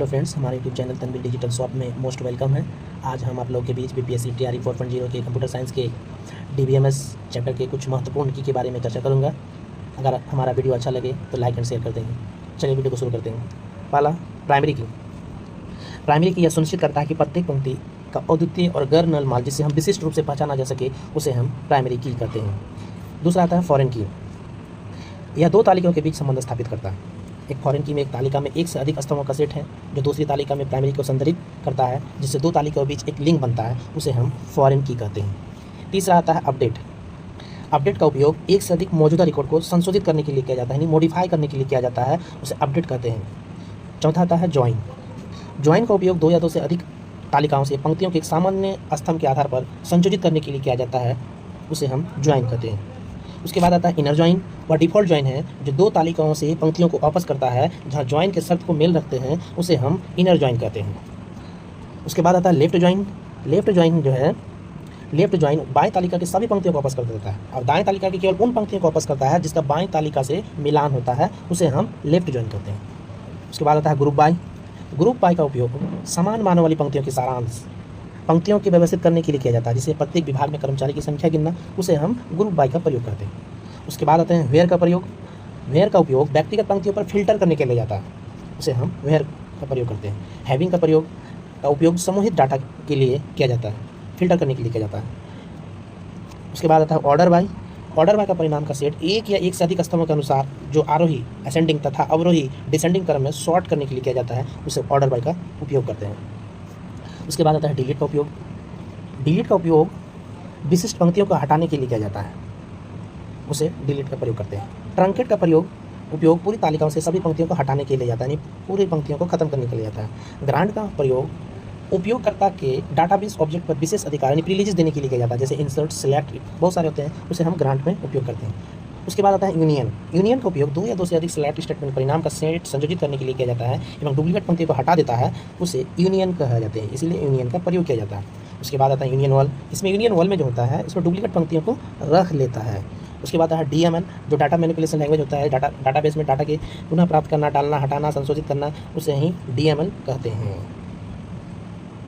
Hello friends, हमारे YouTube channel Tanveer digital shop में most welcome है। आज हम आप लोगों के बीच बीपीएससी टीआरई 4.0 के कंप्यूटर साइंस के डीबीएमएस चैप्टर के कुछ महत्वपूर्ण की के बारे में चर्चा करूंगा। अगर हमारा वीडियो अच्छा लगे तो लाइक एंड शेयर कर देंगे। चलिए वीडियो को शुरू करते हैं। पहला, प्राइमरी की यह सुनिश्चित करता है कि प्रत्येक पंक्ति का अद्वितीय और गैर नल मान जिसे हम विशिष्ट रूप से पहचाना जा सके उसे हम प्राइमरी की कहते हैं। दूसरा आता है फॉरेन की। यह दो तालिकाओं के बीच संबंध स्थापित करता है। एक फॉरेन की में एक तालिका में एक से अधिक स्तंभों का सेट है जो दूसरी तालिका में प्राइमरी को संदर्भित करता है, जिससे दो तालिकाओं के बीच एक लिंक बनता है, उसे हम फॉरेन की कहते हैं। तीसरा आता है अपडेट का उपयोग एक से अधिक मौजूदा रिकॉर्ड को संशोधित करने के लिए किया जाता है, यानी मॉडिफाई करने के लिए किया जाता है, उसे अपडेट कहते हैं। चौथा आता है ज्वाइन का उपयोग दो या दो से अधिक तालिकाओं से पंक्तियों के एक सामान्य स्तंभ के आधार पर संयोजित करने के लिए किया जाता है, उसे हम ज्वाइन कहते हैं। उसके बाद आता है इनर ज्वाइन। वह डिफ़ॉल्ट ज्वाइन है जो दो तालिकाओं से पंक्तियों को वापस करता है, जहाँ ज्वाइन के शर्त को मेल रखते हैं, उसे हम इनर ज्वाइन कहते हैं। उसके बाद आता है लेफ्ट ज्वाइन बाएं तालिका की सभी पंक्तियों को वापस कर देता है और दाएं तालिका की केवल उन पंक्तियों को वापस करता है जिसका बाएं तालिका से मिलान होता है, उसे हम लेफ्ट ज्वाइन कहते हैं। उसके बाद आता है ग्रुप बाय का उपयोग समान मानों वाली पंक्तियों के सारांश पंक्तियों के व्यवस्थित करने के लिए किया जाता है, जिसे प्रत्येक विभाग में कर्मचारी की संख्या गिनना, उसे हम ग्रुप बाय का प्रयोग करते हैं। उसके बाद आते हैं वेयर का उपयोग व्यक्तिगत पंक्तियों पर फिल्टर करने के लिए जाता है, उसे हम वेयर का प्रयोग करते हैं। हैविंग का उपयोग समूहित डाटा के लिए किया जाता है, फिल्टर करने के लिए किया जाता है। उसके बाद आता है ऑर्डर बाय का परिणाम का सेट एक या एक से अधिक स्तंभों के अनुसार जो आरोही असेंडिंग तथा अवरोही डिसेंडिंग क्रम में सॉर्ट करने के लिए किया जाता है, उसे ऑर्डर बाय का उपयोग करते हैं। उसके बाद आता है डिलीट का उपयोग विशिष्ट पंक्तियों को हटाने के लिए किया जाता है, उसे डिलीट का प्रयोग करते हैं। ट्रंकेट का उपयोग पूरी तालिकाओं से सभी पंक्तियों को हटाने के लिए जाता है, यानी पूरी पंक्तियों को खत्म करने के लिए जाता है। ग्रांट का प्रयोग उपयोगकर्ता के डाटाबेस ऑब्जेक्ट पर विशेष अधिकार यानी प्रिविलेजेस देने के लिए किया जाता है, जैसे इंसर्ट, सिलेक्ट, बहुत सारे होते हैं, उसे हम ग्रांट में उपयोग करते हैं। उसके बाद आता है यूनियन का उपयोग दो या दो से अधिक सिलेक्ट स्टेटमेंट परिणाम का सेट संयोजित करने के लिए किया जाता है एवं डुप्लीकेट पंक्ति को हटा देता है, उसे यूनियन कहा जाते हैं, इसीलिए यूनियन का प्रयोग किया जाता है। उसके बाद आता है यूनियन वॉल। इसमें यूनियन वॉल में जो होता है इसमें डुप्लीकेट पंक्तियों को रख लेता है। उसके बाद है डीएमएल, जो डाटा मैनिपुलेशन लैंग्वेज होता है, डाटाबेस में डाटा के पुनः प्राप्त करना, डालना, हटाना, संशोधित करना, उसे ही डीएमएल कहते हैं।